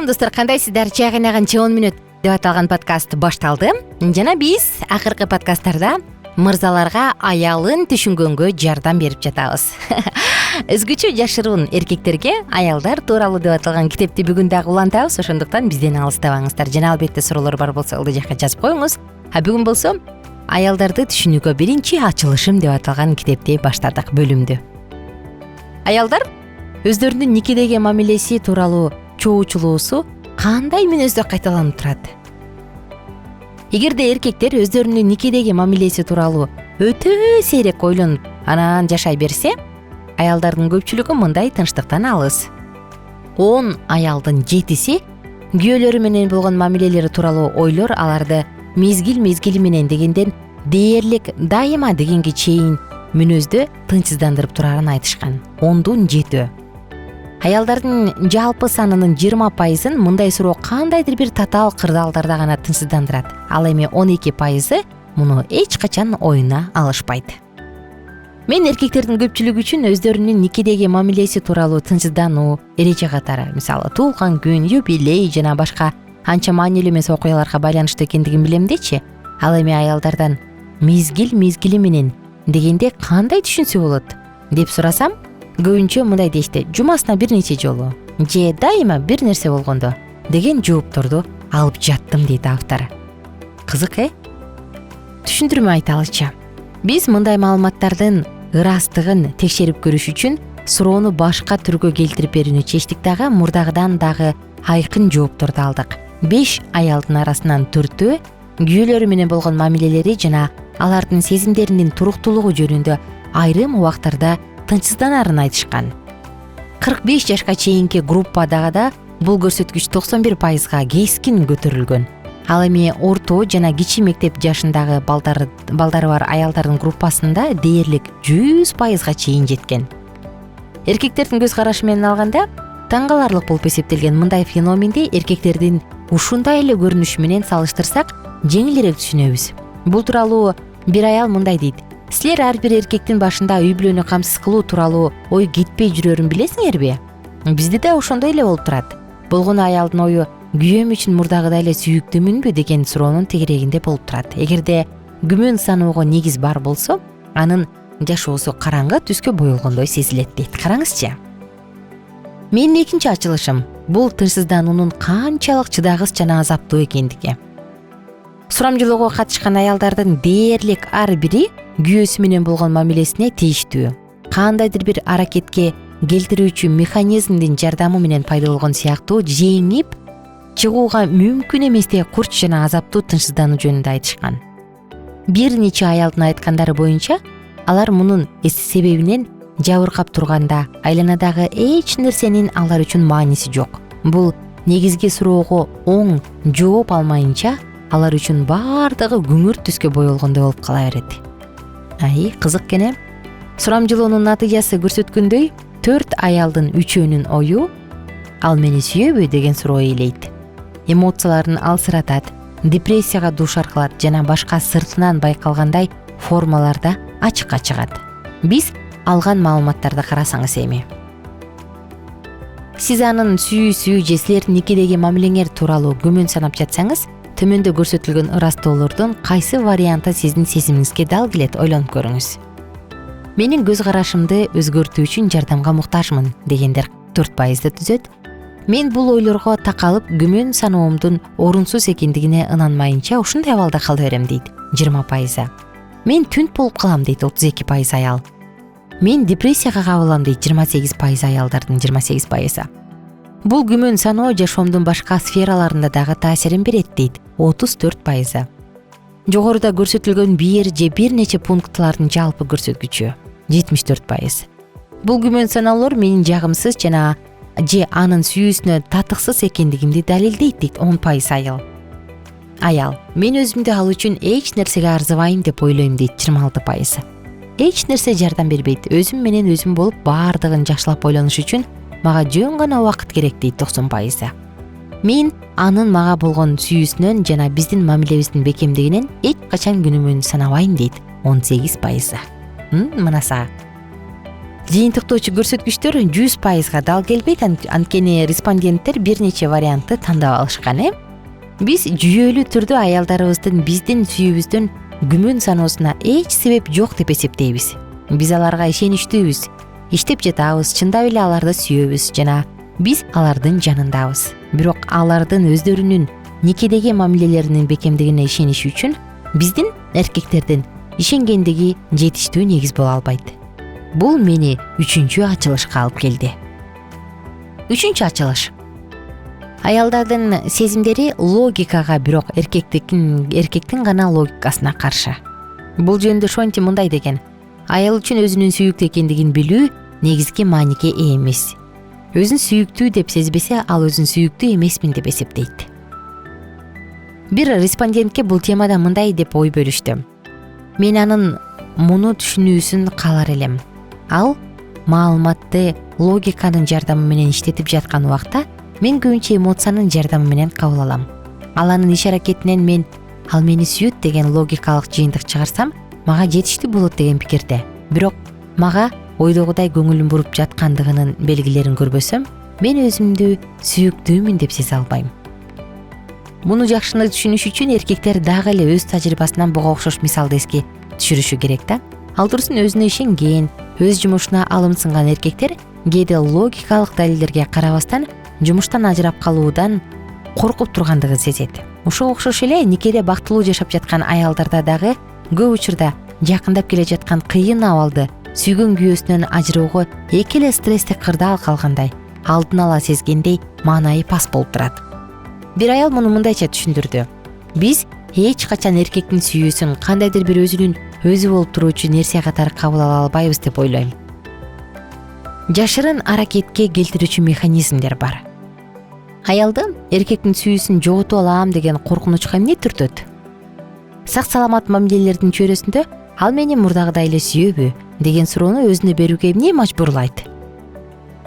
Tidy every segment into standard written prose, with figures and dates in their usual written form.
Салам достор, кандайсыздар? Жайгынаган 10 мүнөт деп аталган подкаст башталды. Жана биз акыркы подкасттарда мырзаларга аялын түшүнгөнгө жардам берип жатабыз. Өзгөчө жашыруун эркектерге аялдар тууралуу деп аталган китепти бүгүн дагы улантабыз. Ошондуктан бизден алыстабаңыздар. Жана албетте суроолор бар болсо ылдый жакка жазып коюңуз. Бүгүн болсо аялдарды түшүнүүгө биринчи ачылышым деп аталган китепти баштадык бөлүмдү. Аялдар өздөрүнүн никедеги мамилеси тууралуу чоочулуусу кандай мүнөздө кайталанып турат? Эгерде эркектер өздөрүнүн никедеги мамилеси тууралуу өтө сейрек ойлонуп, анан жашай берсе, аялдардын көпчүлүгү мындай тынчтыктан алыс. 10 аялдын 7-си күйөөлөрү менен болгон мамилелери тууралуу ойлор аларды мезгил менен дегенден дээрлик дайыма дегенге чейин мүнөздө тынчсыздандырып турарын айтышкан. 10дун 7. Аялдардын жалпы санынын 20%-ын мындай суроо кандайдыр бир татаал кырдаалдарда гана тынчсыздандырат. Ал эми 12% муну эч качан оюна алышпайт. Мен эркектердин көпчүлүгү үчүн өздөрүнүн никедеги мамилеси тууралуу тынчсыздануу, эреже катары, мисалы туулган күн, юбилей жана башка анча маанилүү эмес окуяларга байланыштуу экендигин билем дечи. Ал эми аялдардан мезгили менен дегенде кандай түшүнсө болот деп сурасам, көбүнчө мындай дешти: жумасына бир нече жолу же дайыма бир нерсе болгондо деген жоопторду алып жаттым дейт автор. Кызык, түшүндүрмө айталычы. Биз мындай маалыматтардын ырастыгын текшерип көрүш үчүн суроону башка түргө келтирип берүүнү чечтик дагы мурдагыдан дагы айкын жоопторду алдык. 5 аялдын арасынан 4-өө күйөөлөрү менен болгон мамилелери жана алардын сезимдеринин туруктуулугу жөнүндө айрым убактарда тынчсызданарын айтышкан. 45 жашка чейинки группадагы да бул көрсөткүч 91%га кескин көтөрүлгөн. Ал эми орто жана кичи мектеп жашындагы балдары бар аялдардын группасында дээрлик 100%га чейин жеткен. Эркектердин көз карашы менен алганда таң каларлык болуп эсептелген мындай феноменди эркектердин ушундай эле көрүнүшү менен салыштырсак жеңилирээк түшүнөбүз. Бул тууралуу бир аял мындай дейт: силер ар бир эркектин башында үй бүлөнү камсыз кылуу тууралуу ой кетпей жүрөрүн билесиңерби? Бизде да ошондой эле болуп турат. Болгону аялдын ою күйөөм үчүн мурдагыдай эле сүйүктүүмүнбү деген суроонун тегерегинде болуп турат. Эгерде күмөн саноого негиз бар болсо, анын жашоосу караңгы түскө боелгондой сезилет дейт. Караңызчы. Менин экинчи ачылышым бул тынчсыздануунун канчалык чыдагыс жана азаптуу экендиги. Сурамжылоого катышкан аялдардын дээрлик ар бири күйөөсү менен болгон мамилесине тийиштүү. Кандайдыр бир аракетке келтирүүчү механизмдин жардамы менен пайда болгон сыяктуу жеңип чыгууга мүмкүн эместей курч жана азаптуу тынчсыздануу жөнүндө айтышкан. Бир нече аялдын айткандары боюнча, алар мунун себебинен жабыркап турганда айланадагы эч нерсенин алар үчүн мааниси жок. Бул негизги суроого оң жооп алмайынча алар үчүн баардыгы күңүр түскө боелгондой болуп кала берет. Кызык экен. Сурамжылоонун натыйжасы көрсөткөндөй, 4 аялдын 3-өөнүн ою ал мени сүйөбү деген сурооээлейт. Эмоцияларын алсыратат, депрессияга дуушар кылат жана башка сыртынан байкалгандай формаларда ачыкка чыгат. Биз алган маалыматтарды карасаңыз эми. Сиз анын сүйүүсү же силердин никедеги мамилеңер тууралуу күмөн санап жатсаңыз, төмөндө көрсөтүлгөн ырастоолордун кайсы варианты сиздин сезимиңизге дал келет, ойлонуп көрүңүз. Менин көз карашымды өзгөртүү үчүн жардамга муктажмын дегендер 4%ды түзөт. Мен бул ойлорго такалып күмөн саноомдун орунсуз экендигине ынанмайынча ушундай абалда кала берем дейт 20%. Мен түнт болуп калам дейт 32% аял. Мен депрессияга кабылам дейт 28% аялдардын 28%. Бул күмөн саноо жашоомдун башка сфераларында дагы таасирин берет дейт 34%. Жогоруда көрсөтүлгөн бир же бир нече пунктлардын жалпы көрсөткүчү 74%. Бул күмөн саноолор менин жагымсыз жана же анын сүйүүсүнө татыксыз экендигимди далилдейт дейт 10% аял. Мен өзүмдү ал үчүн эч нерсеге арзыбайм деп ойлойм дейт 26%. Эч нерсе жардам бербейт. Өзүм менен өзүм болуп баардыгын жакшылап ойлонуш үчүн мага жөн гана убакыт керек дейт 90%. Мен анын мага болгон сүйүүсүнөн жана биздин мамилебиздин бекемдигинен эч качан күнөмөн санабайм дейт 18%. Мына сага. жыйынтыктоочу көрсөткүчтөр 100%га дал келбейт, анткени респонденттер бир нече вариантты тандап алышкан. Биз жүйөлүү түрдө аялдарыбыздын биздин сүйүүбүздөн күмөн саноосуна эч себеп жок деп эсептейбиз. Биз аларга ишеничтүүбүз, иштеп жатабыз, чындап эле аларды сүйөбүз жана биз алардын жанындабыз. Бирок алардын өздөрүнүн никедеги мамилелеринин бекемдигине ишениш үчүн биздин эркектердин ишенгендиги жетиштүү негиз боло албайт. Бул мени 3-чү ачылышка алып келди. 3-чү ачылыш. Аялдардын сезимдери логикага, бирок эркектин гана логикасына каршы. Бул жөнүндө Шонти мындай деген: аял үчүн өзүнүн сүйүктүү экендигин билүү негизги мааниге ээ эмес. Өзүн сүйүктүү деп сезбесе, ал өзүн сүйүктүү эмесмин деп эсептейт. Бир респондентке бул темада мындай деп ой бөлүштү. Мен анын муну түшүнүүсүн каалар элем. Ал маалыматты логиканын жардамы менен иштетип жаткан убакта мен көбүнчө эмоциянын жардамы менен кабыл алам. Ал анын иш аракетинен мен ал мени сүйөт деген логикалык жыйынтык чыгарсам, мага жетиштүү болот деген пикирде. Бирок мага ойдогудай көңүлүм буруп жаткандыгынын белгилерин көрбөсөм, мен өзүмдү сүйүктүүмүн деп сезе албайм. Муну жакшыны түшүнүш үчүн эркектер дагы эле өз тажрыйбасынан буга окшош мисалды эске түшүрүшү керек да. Ал турсун өзүнө ишенген, өз жумушуна алымсынган эркектер кээде логикалык далилдерге карабастан жумуштан ажырап калуудан коркуп тургандыгын сезет. Ошого окшош эле никеде бактылуу жашап жаткан аялдарда дагы көп учурда жакындап келе жаткан кыйын абалды сүйгөн күйөөсүнөн ажыроого эки эле стресстик кырдаал калгандай, алдын ала сезгендей маанайы пас болуп турат. Бир аял муну мындайча түшүндүрдү: биз эч качан эркектин сүйүүсүн кандайдыр бир өзүнүн өзү болуп туруучу нерсе катары кабыл ала албайбыз деп ойлойм. Жашырын аракетке келтирүүчү механизмдер бар. Аялды эркектин сүйүүсүн жоготуп алам деген коркунучка эмне түртөт? Сак-саламат мамилелердин чөйрөсүндө ал мени мурдагыдай эле сүйөбү деген суроону өзүнө берүүгө эмне мажбурлайт?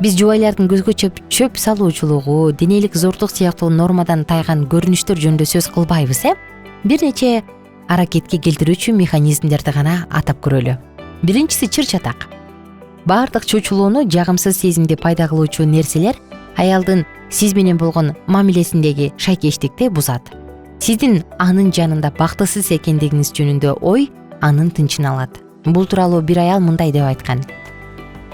Биз жубайлардын көзгө чөп салуучулугу, денелик зордук сыяктуу нормадан тайган көрүнүштөр жөнүндө сөз кылбайбыз, Бир нече аракетке келтирүүчү механизмдерди гана атап көрөлү. Биринчиси чыр-чатак. Баардык чучулууну, жагымсыз сезимди пайда кылуучу нерселер аялдын сиз менен болгон мамилесиндеги шайкештикти бузат. Сиздин анын жанында бактысыз экендигиңиз жөнүндө ой анын тынчын алат. Бул тууралуу бир аял мындай деп айткан: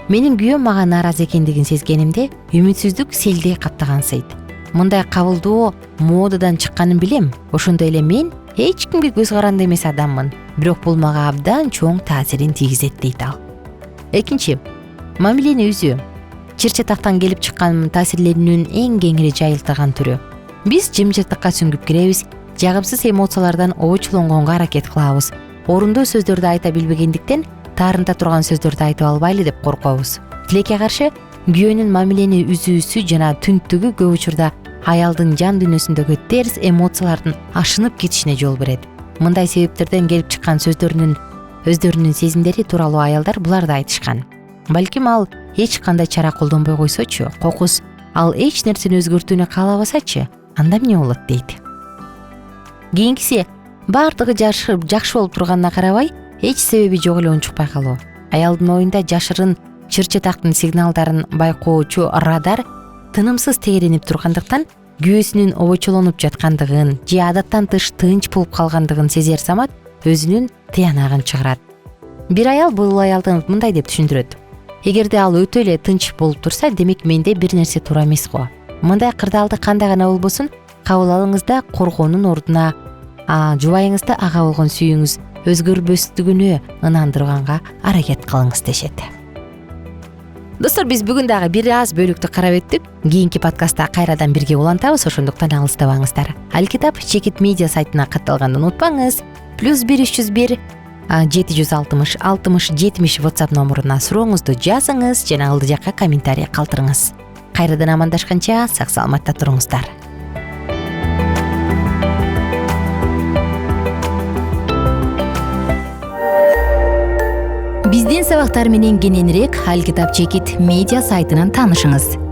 менин күйөөм мага нааразы экендигин сезгенимде үмүтсүздүк селдей каптагансыйт. Мындай кабылдоо модадан чыкканын билем. Ошондой эле мен эч кимге көз каранды эмес адаммын. Бирок бул мага абдан чоң таасирин тийгизет дейт ал. Экинчи, мамилени үзүү. Чыр-чатактан келип чыккан таасирленүүнүн эң кеңири жайылтырган түрү. Биз жымжыртыкка сүңгүп киребиз, жагымсыз эмоциялардан обочулонгонго аракет кылабыз. Орундуу сөздөрдү айта билбегендиктен таарынта турган сөздөрдү айтып албайлы деп коркобуз. Тилекке каршы, күйөөнүн мамилени үзүүсү жана түнктүгү көп учурда аялдын жан дүйнөсүндөгү терс эмоциялардын ашынып кетишине жол берет. Мындай себептерден келип чыккан өздөрүнүн сезимдери тууралуу аялдар буларды айтышкан. Балким ал эч кандай чара колдонбой койсочу, кокус ал эч нерсени өзгөртүүнү каалабасачы, анда эмне болот дейт. Кийинкиси, баардыгы жакшы болуп турганына карабай, эч себеби жок эле унчукпай калуу. Аялдын оюнда жашырын чыр-чатактын сигналдарын байкоочу радар тынымсыз тегеренип тургандыктан күйөөсүнүн обочолонуп жаткандыгын же адаттан тыш тынч болуп калгандыгын сезер самат өзүнүн тыянагын чыгарат. Бир аял бул аялды мындай деп түшүндүрөт: эгерде ал өтө эле тынч болуп турса, демек менде бир нерсе туура эмес го. Мындай кырдаалды кандай гана болбосун кабыл алыңыз да коргоонун ордуна жубайыңызды ага болгон сүйүүңүз өзгөрбөстүгүнө ынандырганга аракет кылыңыз дешет. Достор, биз бүгүн дагы бир аз бөлүктү карап өттүк. Кийинки подкастта кайрадан бирге улантабыз, ошондуктан алыстабаңыздар. Алкитап Чекит медиа сайтына катталганды унутпаңыз. +1 301 760 60 70 WhatsApp номуруна сурооңузду жазыңыз жана алды жакка комментарий калтырыңыз. Кайрадан амандашканча сак саламатта туруңуздар. Биздин сабактар менен кененирээк Алкитап Чекит медиа сайтынан таанышыңыз.